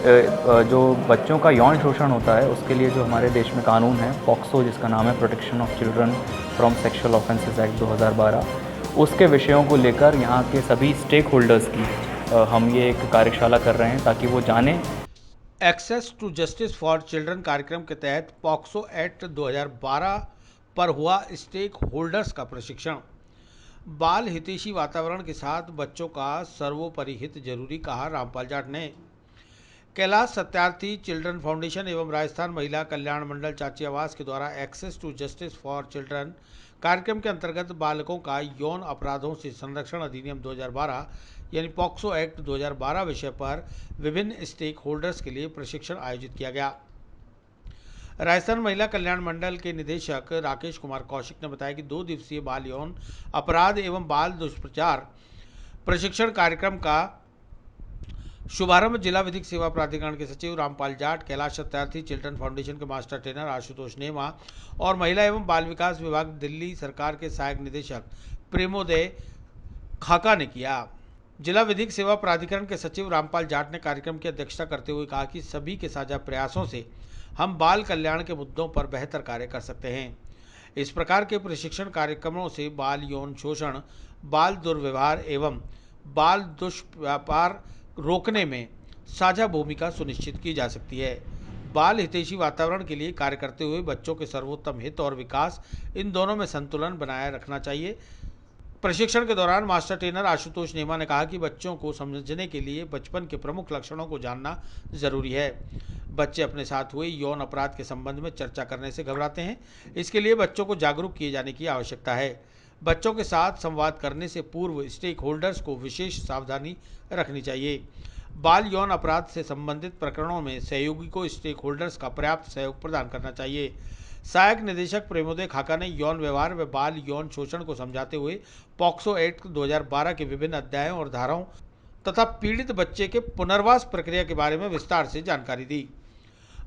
जो बच्चों का यौन शोषण होता है उसके लिए जो हमारे देश में कानून है पॉक्सो, जिसका नाम है protection of children from sexual offences act 2012, उसके विषयों को लेकर यहाँ के सभी स्टेक होल्डर्स की हम ये एक कार्यशाला कर रहे हैं ताकि वो जानें। Access to justice for children कार्यक्रम के तहत पॉक्सो एक्ट 2012 पर हुआ स्टेक होल्डर्स का प्रशिक्षण। बाल हितैषी वातावरण के साथ बच्चों का सर्वोपरि हित जरूरी, कहा रामपाल जाट ने। कैलाश सत्यार्थी चिल्ड्रन फाउंडेशन एवं राजस्थान महिला कल्याण मंडल चाची आवास के द्वारा access to justice for children कार्यक्रम के अंतर्गत बालकों का यौन अपराधों से संरक्षण अधिनियम 2012 यानी पॉक्सो एक्ट 2012 विषय पर विभिन्न स्टेक होल्डर्स के लिए प्रशिक्षण आयोजित किया गया। राजस्थान महिला कल्याण मंडल के निदेशक राकेश कुमार कौशिक ने बताया कि 2 दिवसीय बाल यौन अपराध एवं बाल दुष्प्रचार प्रशिक्षण कार्यक्रम का शुभारंभ जिला विधिक सेवा प्राधिकरण के सचिव रामपाल जाट, कैलाश सत्यार्थी चिल्ड्रन फाउंडेशन के मास्टर ट्रेनर आशुतोष नेमा और महिला एवं बाल विकास विभाग दिल्ली सरकार के सहायक निदेशक प्रेमोदय खाका ने किया। जिला विधिक सेवा प्राधिकरण के सचिव रामपाल जाट ने कार्यक्रम की अध्यक्षता करते हुए कहा कि सभी के साझा प्रयासों से हम बाल कल्याण के मुद्दों पर बेहतर कार्य कर सकते हैं। इस प्रकार के प्रशिक्षण कार्यक्रमों से बाल यौन शोषण, बाल दुर्व्यवहार एवं बाल दुष्व्यापार रोकने में साझा भूमिका सुनिश्चित की जा सकती है। बाल हितैषी वातावरण के लिए कार्य करते हुए बच्चों के सर्वोत्तम हित और विकास, इन दोनों में संतुलन बनाए रखना चाहिए। प्रशिक्षण के दौरान मास्टर ट्रेनर आशुतोष नेमा ने कहा कि बच्चों को समझने के लिए बचपन के प्रमुख लक्षणों को जानना जरूरी है। बच्चे अपने साथ हुए यौन अपराध के संबंध में चर्चा करने से घबराते हैं, इसके लिए बच्चों को जागरूक किए जाने की आवश्यकता है। बच्चों के साथ संवाद करने से पूर्व स्टेक होल्डर्स को विशेष सावधानी रखनी चाहिए। बाल यौन अपराध से संबंधित प्रकरणों में सहयोगी को स्टेक होल्डर्स का पर्याप्त सहयोग प्रदान करना चाहिए। सहायक निदेशक प्रेमोदय खाका ने यौन व्यवहार व बाल यौन शोषण को समझाते हुए पॉक्सो एक्ट 2012 के विभिन्न अध्यायों और धाराओं तथा पीड़ित बच्चे के पुनर्वास प्रक्रिया के बारे में विस्तार से जानकारी दी।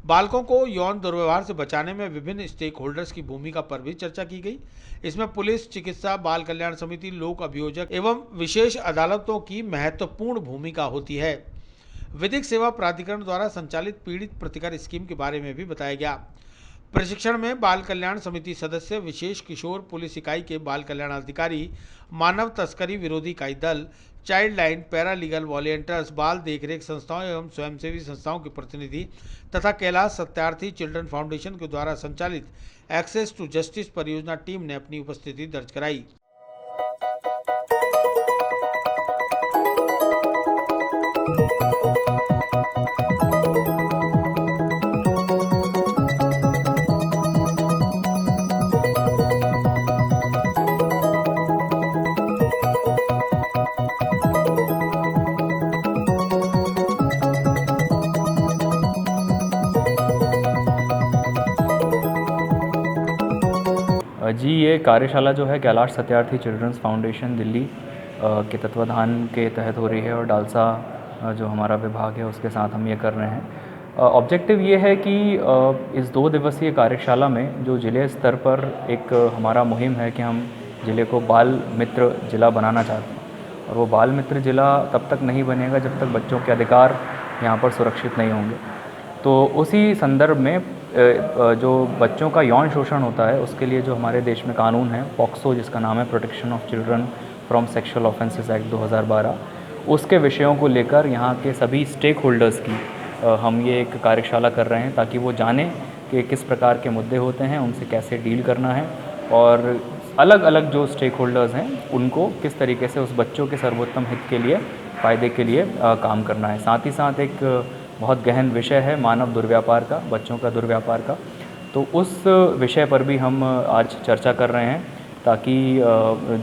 बालकों को यौन दुर्व्यवहार से बचाने में विभिन्न स्टेक होल्डर्स की भूमिका पर भी चर्चा की गई। इसमें पुलिस, चिकित्सा, बाल कल्याण समिति, लोक अभियोजक एवं विशेष अदालतों की महत्वपूर्ण भूमिका होती है। विधिक सेवा प्राधिकरण द्वारा संचालित पीड़ित प्रतिकार स्कीम के बारे में भी बताया गया। प्रशिक्षण में बाल कल्याण समिति सदस्य, विशेष किशोर पुलिस इकाई के बाल कल्याण अधिकारी, मानव तस्करी विरोधी इकाई दल, child line, para legal volunteers, बाल देखरेख संस्थाओं एवं स्वयंसेवी संस्थाओं के प्रतिनिधि तथा कैलाश सत्यार्थी चिल्ड्रन फाउंडेशन के द्वारा संचालित एक्सेस टू जस्टिस परियोजना टीम ने अपनी उपस्थिति दर्ज कराई। जी, ये कार्यशाला जो है कैलाश सत्यार्थी चिल्ड्रंस फाउंडेशन दिल्ली के तत्वाधान के तहत हो रही है और डालसा जो हमारा विभाग है उसके साथ हम ये कर रहे हैं। ऑब्जेक्टिव ये है कि इस 2 दिवसीय कार्यशाला में जो ज़िले स्तर पर एक हमारा मुहिम है कि हम ज़िले को बाल मित्र ज़िला बनाना चाहते हैं, और वो बाल मित्र ज़िला तब तक नहीं बनेगा जब तक बच्चों के अधिकार यहाँ पर सुरक्षित नहीं होंगे। तो उसी संदर्भ में जो बच्चों का यौन शोषण होता है उसके लिए जो हमारे देश में कानून है पॉक्सो, जिसका नाम है protection of children from sexual offences act 2012, उसके विषयों को लेकर यहाँ के सभी स्टेक होल्डर्स की हम ये एक कार्यशाला कर रहे हैं ताकि वो जानें कि किस प्रकार के मुद्दे होते हैं, उनसे कैसे डील करना है और अलग अलग जो स्टेक होल्डर्स हैं उनको किस तरीके से उस बच्चों के सर्वोत्तम हित के लिए, फ़ायदे के लिए काम करना है। साथ ही साथ एक बहुत गहन विषय है मानव दुर्व्यापार का, बच्चों का दुर्व्यापार का, तो उस विषय पर भी हम आज चर्चा कर रहे हैं ताकि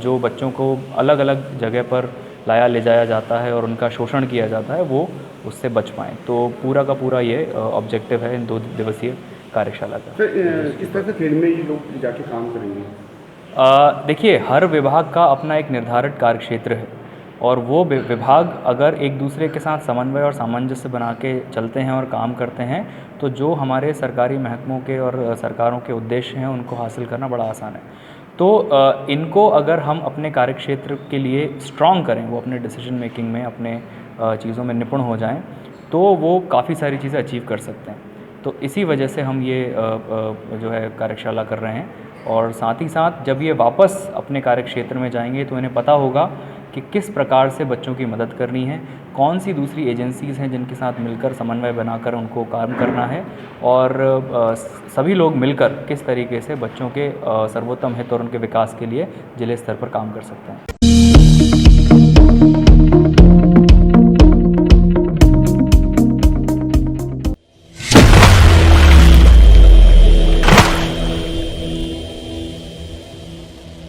जो बच्चों को अलग अलग जगह पर लाया ले जाया जाता है और उनका शोषण किया जाता है वो उससे बच पाएँ। तो पूरा का पूरा ये ऑब्जेक्टिव है इन 2 दिवसीय कार्यशाला का। किस तरह से फील्ड में ये लोग जाके काम करेंगे? देखिए, हर विभाग का अपना एक निर्धारित कार्यक्षेत्र है और वो विभाग अगर एक दूसरे के साथ समन्वय और सामंजस्य बना के चलते हैं और काम करते हैं तो जो हमारे सरकारी महकमों के और सरकारों के उद्देश्य हैं उनको हासिल करना बड़ा आसान है। तो इनको अगर हम अपने कार्यक्षेत्र के लिए स्ट्रॉन्ग करें, वो अपने डिसीजन मेकिंग में, अपने चीज़ों में निपुण हो जाएं, तो वो काफ़ी सारी चीज़ें अचीव कर सकते हैं। तो इसी वजह से हम ये जो है कार्यशाला कर रहे हैं, और साथ ही साथ जब ये वापस अपने कार्यक्षेत्र में जाएंगे तो इन्हें पता होगा कि किस प्रकार से बच्चों की मदद करनी है, कौन सी दूसरी एजेंसीज़ हैं जिनके साथ मिलकर समन्वय बनाकर उनको काम करना है, और सभी लोग मिलकर किस तरीके से बच्चों के सर्वोत्तम हित और उनके विकास के लिए जिले स्तर पर काम कर सकते हैं।